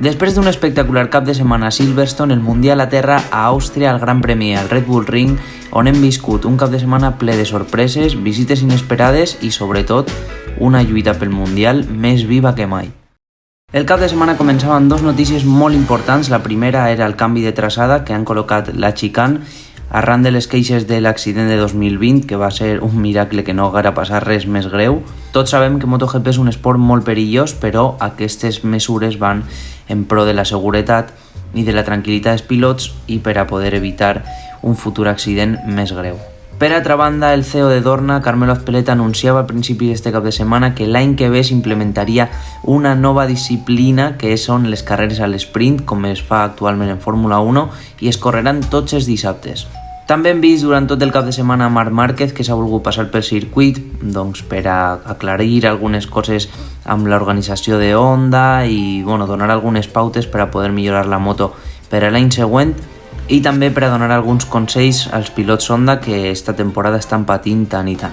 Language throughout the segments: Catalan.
Després d'un espectacular cap de setmana a Silverstone, el Mundial aterra a Àustria al Gran Premi al Red Bull Ring, on hem viscut un cap de setmana ple de sorpreses, visites inesperades i, sobretot, una lluita pel Mundial més viva que mai. El cap de setmana començava amb dues notícies molt importants. La primera era el canvi de traçada que han col·locat la Chicane arran de les queixes de l'accident de 2020, que va ser un miracle que no haguera passat res més greu. Tots sabem que MotoGP és un esport molt perillós, però aquestes mesures van en pro de la seguretat i de la tranquil·litat dels pilots i per a poder evitar un futur accident més greu. Per altra banda, el CEO de Dorna, Carmelo Ezpeleta, anunciava al principi d'este cap de setmana que l'any que ve s'implementaria una nova disciplina que són les carreres a l'esprint, com es fa actualment en Fórmula 1, i es correran tots els dissabtes. També hem vist durant tot el cap de setmana Marc Márquez, que s'ha volgut passar pel circuit per a aclarir algunes coses amb l'organització de Honda i donar algunes pautes per a poder millorar la moto per a l'any següent i també per a donar alguns consells als pilots Honda que esta temporada estan patint tant i tant.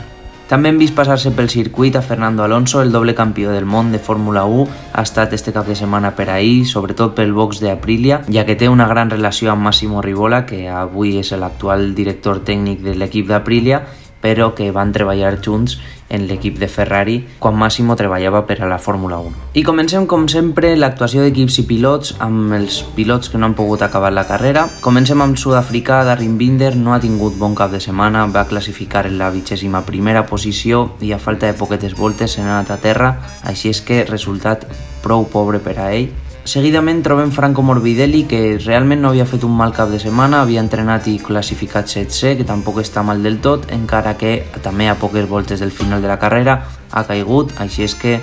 També hem vist passar-se pel circuit a Fernando Alonso, el doble campió del món de Fórmula 1, ha estat este cap de setmana per ahir, sobretot pel box d'Aprilia, ja que té una gran relació amb Massimo Rivola, que avui és l'actual director tècnic de l'equip d'Aprilia, però que van treballar junts en l'equip de Ferrari quan Massimo treballava per a la Fórmula 1. I comencem, com sempre, l'actuació d'equips i pilots amb els pilots que no han pogut acabar la carrera. Comencem amb sud-africà. Darryn Binder no ha tingut bon cap de setmana, va classificar en la 21ª posició i a falta de poquetes voltes se n'ha anat a terra, així és que resultat prou pobre per a ell. Seguidament trobem Franco Morbidelli, que realment no havia fet un mal cap de setmana, havia entrenat i classificat 7è, que tampoc està mal del tot, encara que també a poques voltes del final de la carrera ha caigut, així és que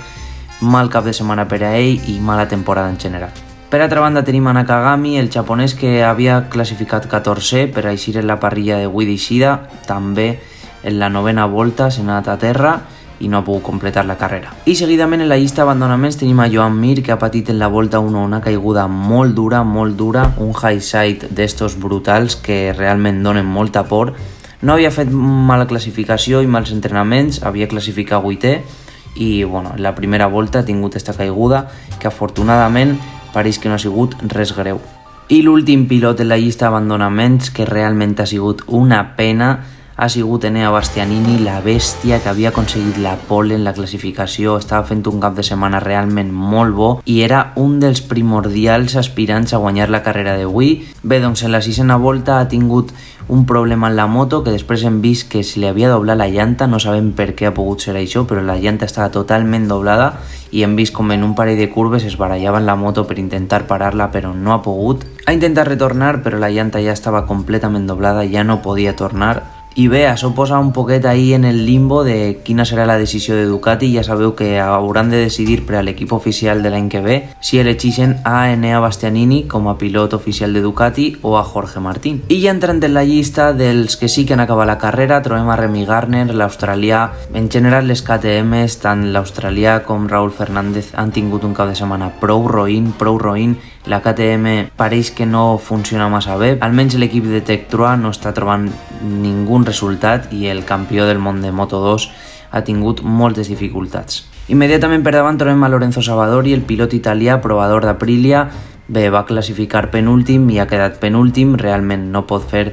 mal cap de setmana per a ell i mala temporada en general. Per altra banda tenim a Nakagami, el japonès que havia classificat 14è per a eixir en la parrilla de Widi Shida, també en la 9ª volta se n'ha anat a terra i no ha pogut completar la carrera. I seguidament en la llista d'abandonaments tenim a Joan Mir, que ha patit en la volta 1 una caiguda molt dura, un high side d'estos brutals que realment donen molta por. No havia fet mala classificació i mals entrenaments, havia classificat 8è i en la primera volta ha tingut esta caiguda que afortunadament pareix que no ha sigut res greu. I l'últim pilot en la llista d'abandonaments, que realment ha sigut una pena, ha sigut Enea Bastianini, la bèstia que havia aconseguit la pole en la classificació, estava fent un cap de setmana realment molt bo i era un dels primordials aspirants a guanyar la carrera d'avui. Bé, doncs en la 6ª volta ha tingut un problema en la moto, que després hem vist que se li havia doblat la llanta, no sabem per què ha pogut ser això, però la llanta estava totalment doblada i hem vist com en un parell de curves es barallava en la moto per intentar parar-la, però no ha pogut. Ha intentat retornar, però la llanta ja estava completament doblada, ja no podia tornar. I bé, això posa un poquet ahí en el limbo de quina serà la decisió de Ducati. Ja sabeu que hauran de decidir per a l'equip oficial de l'any que ve si elegeixen a Enea Bastianini com a pilot oficial de Ducati o a Jorge Martín. I ja entrant en la llista dels que sí que han acabat la carrera, trobem a Remy Gardner, l'australià. En general les KTMs, tant l'australià com Raúl Fernández, han tingut un cap de setmana prou roïn. La KTM pareix que no funciona massa bé, almenys l'equip de Tech3 no està trobant ningú resultat i el campió del món de Moto2 ha tingut moltes dificultats. Immediatament per davant trobem a Lorenzo Savadori, el pilot italià provador d'Aprilia. Bé, va classificar penúltim i ha quedat penúltim, realment no pot fer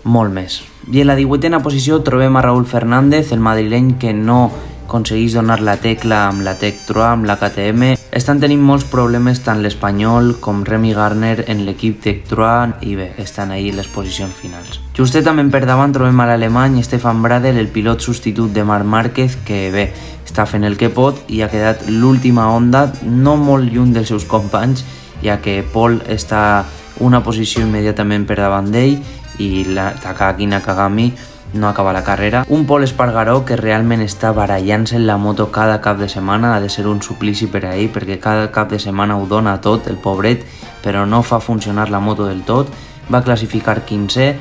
molt més. I en la 18ª posició trobem a Raúl Fernández, el madrileny que no aconsegueix donar la tecla amb la Tech3, amb la KTM. Estan tenint molts problemes tant l'espanyol com Remy Gardner en l'equip Tech3 i bé, estan ahí les posicions finals. Justetament per davant trobem a l'alemany Stefan Bradl, el pilot substitut de Marc Márquez, que bé, està fent el que pot i ha quedat l'última Honda, no molt lluny dels seus companys, ja que Paul està una posició immediatament per davant d'ell i la Takaki Nakagami no acaba la carrera. Un Pol Espargaró que realment està barallant-se en la moto cada cap de setmana, ha de ser un suplici per a ell perquè cada cap de setmana ho dona tot, el pobret, però no fa funcionar la moto del tot. Va classificar 15è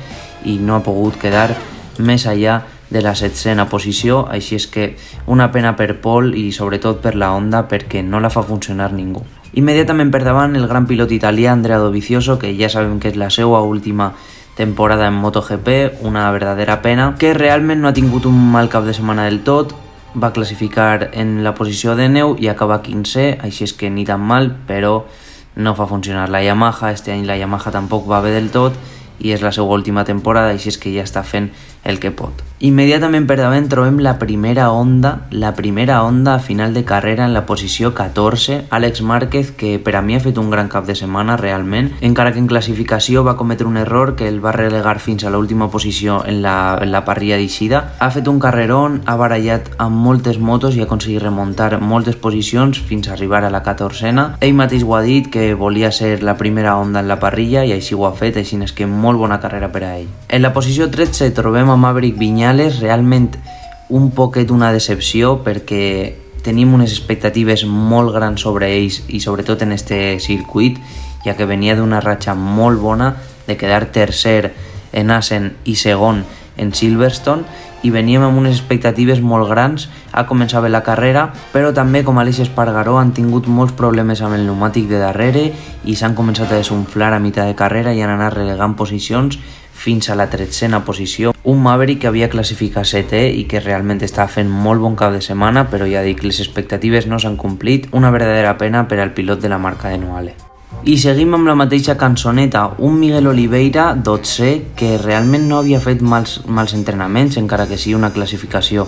i no ha pogut quedar més allà de la 7ª posició, així és que una pena per Pol i sobretot per la Honda perquè no la fa funcionar ningú. Immediatament per davant el gran pilot italià Andrea Dovizioso, que ja sabem que és la seva última temporada en MotoGP, una verdadera pena, que realment no ha tingut un mal cap de setmana del tot. Va classificar en la posició de 9 i acaba 15è, així és que ni tan mal, però no fa funcionar la Yamaha. Este any la Yamaha tampoc va bé del tot i és la seva última temporada, així és que ja està fent el que pot. Immediatament per davant trobem la primera Honda a final de carrera en la posició 14, Àlex Márquez, que per a mi ha fet un gran cap de setmana realment, encara que en classificació va cometre un error que el va relegar fins a l'última posició en la parrilla d'eixida. Ha fet un carrerón, ha barallat amb moltes motos i ha aconseguit remuntar moltes posicions fins a arribar a la 14a. Ell mateix ho ha dit, que volia ser la primera Honda en la parrilla i així ho ha fet, així és que molt bona carrera per a ell. En la posició 13 trobem a Maverick Viñales, realment un poquet una decepció perquè tenim unes expectatives molt grans sobre ells i sobretot en este circuit, ja que venia d'una ratxa molt bona de quedar tercer en Assen i segon en Silverstone i veníem amb unes expectatives molt grans. Ha començat bé la carrera, però també, com Aleix Espargaró, han tingut molts problemes amb el pneumàtic de darrere i s'han començat a desunflar a mitjà de carrera i han anat relegant posicions fins a la 13a posició. Un Maverick que havia classificat 7è i que realment estava fent molt bon cap de setmana, però ja dic, les expectatives no s'han complit. Una verdadera pena per al pilot de la marca de Noale. I seguim amb la mateixa cançoneta, un Miguel Oliveira 12è que realment no havia fet mals entrenaments, encara que sigui una classificació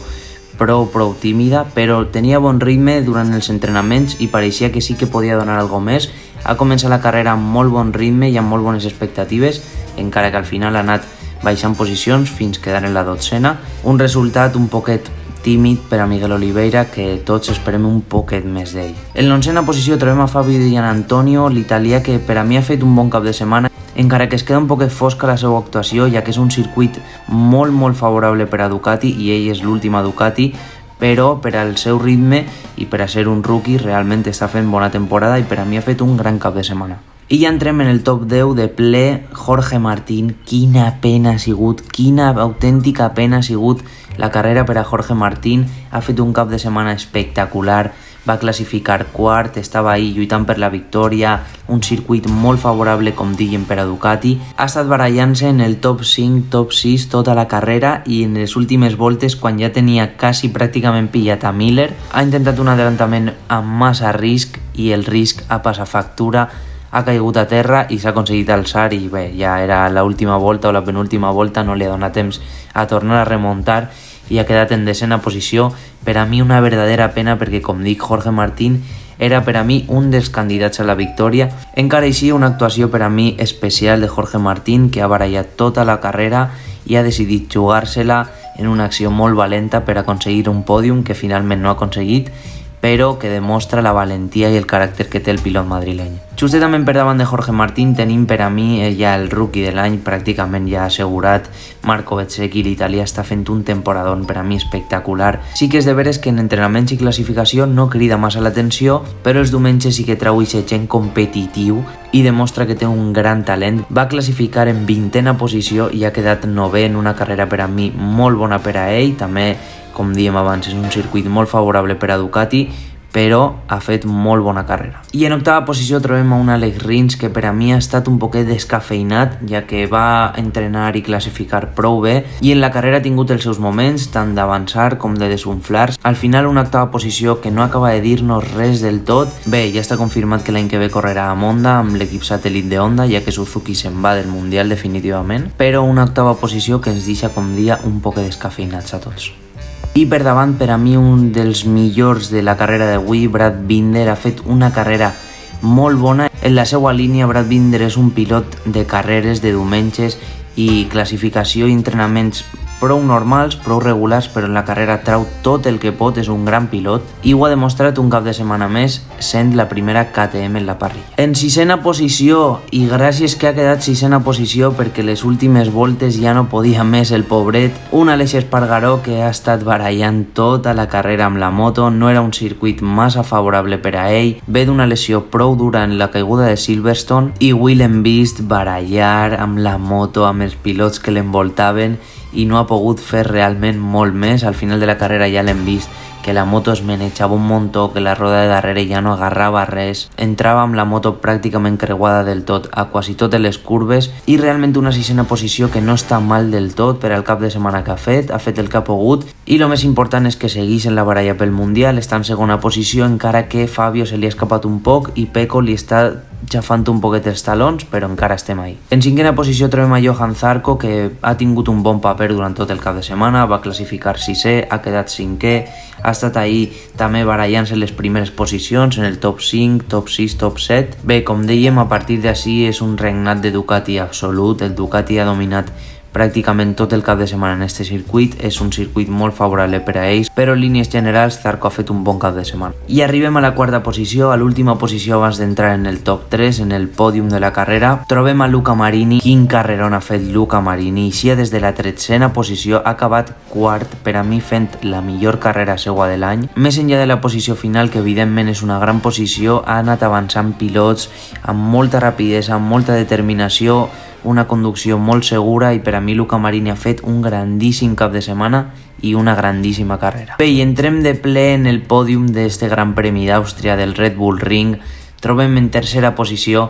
prou tímida, però tenia bon ritme durant els entrenaments i pareixia que sí que podia donar alguna més. Ha començat la carrera amb molt bon ritme i amb molt bones expectatives, encara que al final ha anat baixant posicions fins quedar en la 12a. Un resultat un poquet tímid per a Miguel Oliveira, que tots esperem un poquet més d'ell. En l'11a posició trobem a Fabio Di Gianantonio, l'italià, que per a mi ha fet un bon cap de setmana, encara que es queda un poquet fosca la seva actuació, ja que és un circuit molt favorable per a Ducati i ell és l'última Ducati, però per al seu ritme i per a ser un rookie realment està fent bona temporada i per a mi ha fet un gran cap de setmana. I ja entrem en el top 10 de ple. Jorge Martín, quina pena ha sigut, quina autèntica pena ha sigut la carrera per a Jorge Martín. Ha fet un cap de setmana espectacular, va classificar quart, estava ahí lluitant per la victòria, un circuit molt favorable, com diguem, per a Ducati. Ha estat barallant-se en el top 5, top 6 tota la carrera i en les últimes voltes, quan ja tenia quasi pràcticament pillat a Miller, ha intentat un adelantament amb massa risc i el risc ha passat factura. Ha caigut a terra i s'ha aconseguit alçar i bé, ja era l'última volta o la penúltima volta, no li ha donat temps a tornar a remuntar i ha quedat en 10a posició. Per a mi una verdadera pena perquè, com dic, Jorge Martín era per a mi un dels candidats a la victòria. Encara així, una actuació per a mi especial de Jorge Martín, que ha barallat tota la carrera i ha decidit jugar-se-la en una acció molt valenta per aconseguir un pòdium que finalment no ha aconseguit, però que demostra la valentia i el caràcter que té el pilot madrileny. Justament per davant de Jorge Martín tenim per a mi ja el rookie de l'any pràcticament ja assegurat, Marco Bezzecchi, l'italià, està fent un temporadón per a mi espectacular. Sí que és de veres que en entrenaments i classificació no crida massa l'atenció, però els diumenges sí que trau aquest gent competitiu i demostra que té un gran talent. Va classificar en 20a posició i ha quedat 9è en una carrera per a mi molt bona per a ell. També, com dèiem abans, és un circuit molt favorable per a Ducati, però ha fet molt bona carrera. I en 8a posició trobem a un Alex Rins que per a mi ha estat un poquet descafeinat, ja que va entrenar i classificar prou bé i en la carrera ha tingut els seus moments tant d'avançar com de desunflar. Al final una 8a posició que no acaba de dir-nos res del tot. Bé, ja està confirmat que l'any que ve correrà a Honda amb l'equip satèl·lit de Honda, ja que Suzuki se'n va del Mundial definitivament, però una 8a posició que ens deixa, com dia, un poquet descafeinats a tots. I per davant, per a mi, un dels millors de la carrera d'avui, Brad Binder, ha fet una carrera molt bona. En la seva línia, Brad Binder és un pilot de carreres, de diumenges i classificació i entrenaments prou normals, prou regulars, però en la carrera trau tot el que pot, és un gran pilot i ho ha demostrat un cap de setmana més sent la primera KTM en la parrilla. En 6a posició, i gràcies que ha quedat 6a posició perquè les últimes voltes ja no podia més el pobret, un Aleix Espargaró que ha estat barallant tota la carrera amb la moto. No era un circuit massa favorable per a ell, ve d'una lesió prou dura en la caiguda de Silverstone i avui l'hem vist barallar amb la moto, amb els pilots que l'envoltaven i no ha pogut fer realment molt més. Al final de la carrera ja l'hem vist que la moto es menejava un muntó, que la roda de darrere ja no agarrava res, entrava amb la moto pràcticament creuada del tot a quasi totes les curves i realment una 6a posició que no està mal del tot per al cap de setmana que ha fet el que ha pogut i el més important és que segueix en la baralla pel Mundial, està en segona posició encara que Fabio se li ha escapat un poc i Pecco li està xafant un poquet els talons, però encara estem ahí. En cinquena posició trobem a Johan Zarco, que ha tingut un bon paper durant tot el cap de setmana, va classificar 6è, ha quedat 5è, ha estat ahí també barallant-se les primeres posicions, en el top 5, top 6, top 7. Bé, com dèiem, a partir d'ací és un regnat de Ducati absolut, el Ducati ha dominat pràcticament tot el cap de setmana en este circuit, és un circuit molt favorable per a ells, però en línies generals Zarco ha fet un bon cap de setmana. I arribem a la quarta posició, a l'última posició abans d'entrar en el top 3, en el pòdium de la carrera. Trobem a Luca Marini, quin carrerón ha fet Luca Marini, i des de la 13a posició ha acabat quart, per a mi fent la millor carrera seua de l'any. Més enllà de la posició final, que evidentment és una gran posició, ha anat avançant pilots amb molta rapidesa, amb molta determinació, una conducció molt segura, i per a mi Luca Marini ha fet un grandíssim cap de setmana i una grandíssima carrera. Bé, i entrem de ple en el pòdium d'este Gran Premi d'Àustria del Red Bull Ring. Trobem en tercera posició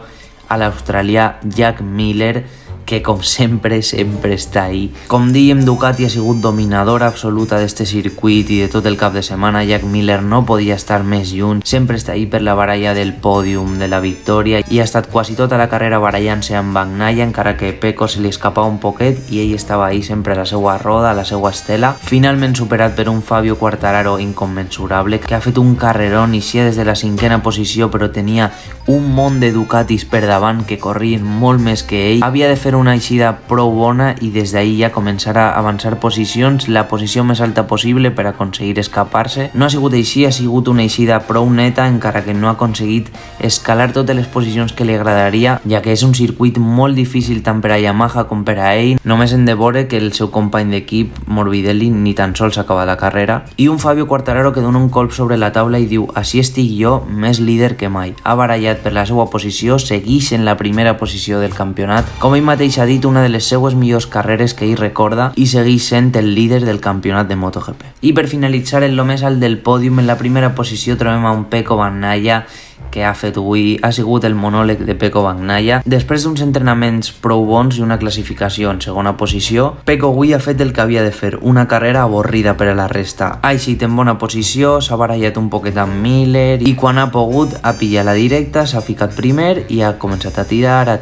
a l'australià Jack Miller, que com sempre està ahí. Com dèiem, Ducati ha sigut dominadora absoluta d'este circuit i de tot el cap de setmana. Jack Miller no podia estar més lluny, sempre està ahí per la baralla del pòdium, de la victòria, i ha estat quasi tota la carrera barallant-se amb Bagnaia, encara que Pecco se li escapava un poquet i ell estava ahí sempre a la seva roda, a la seva estela. Finalment superat per un Fabio Quartararo inconmensurable, que ha fet un carrerón, i sí, des de la 5a posició, però tenia un munt de Ducatis per davant que corrien molt més que ell. Havia de fer una eixida prou bona i des d'ahí ja començar a avançar posicions, la posició més alta possible per aconseguir escapar-se. No ha sigut així, ha sigut una eixida prou neta, encara que no ha aconseguit escalar totes les posicions que li agradaria, ja que és un circuit molt difícil tant per a Yamaha com per a ell. Només hem de veure que el seu company d'equip, Morbidelli, ni tan sols acaba la carrera. I un Fabio Quartararo que dona un colp sobre la taula i diu: així estic jo, més líder que mai. Ha barallat per la seva posició, segueix en la primera posició del campionat. Com ell mateix ha dit, una de les seues millors carreres que ell recorda, i segueix sent el líder del campionat de MotoGP. I per finalitzar, en lo més alt del pòdium, en la primera posició trobem a un Pecco Bagnaia, que ha fet avui, ha sigut el monòleg de Pecco Bagnaia. Després d'uns entrenaments prou bons i una classificació en segona posició, Pecco avui ha fet el que havia de fer, una carrera avorrida per a la resta. Ha eixit en bona posició, s'ha barallat un poquet amb Miller, i quan ha pogut ha pillat la directa, s'ha ficat primer i ha començat a tirar,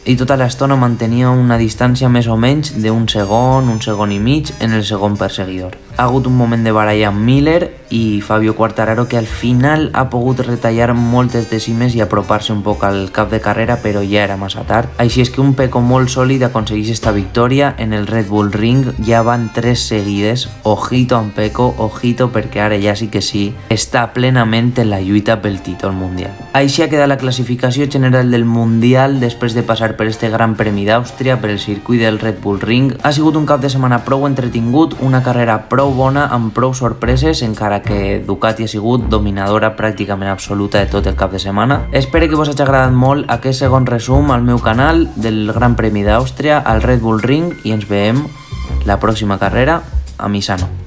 i tota l'estona mantenia una distància més o menys d'un segon i mig en el segon perseguidor. Ha hagut un moment de baralla amb Miller i Fabio Quartararo, que al final ha pogut retallar moltes dècimes i apropar-se un poc al cap de carrera, però ja era massa tard. Així és que un Pecco molt sòlid aconsegueix esta victòria en el Red Bull Ring. Ja van 3 seguides. Ojito amb Pecco, ojito, perquè ara ja sí que sí, està plenament en la lluita pel títol mundial. Així ha quedat la classificació general del Mundial després de passar per este Gran Premi d'Àustria, per el circuit del Red Bull Ring. Ha sigut un cap de setmana prou entretingut, una carrera prou bona, amb prou sorpreses, encara que Ducati ha sigut dominadora pràcticament absoluta de tot el cap de setmana. Espero que vos hagi agradat molt aquest segon resum al meu canal del Gran Premi d'Àustria al Red Bull Ring, i ens veiem la pròxima carrera a Misano.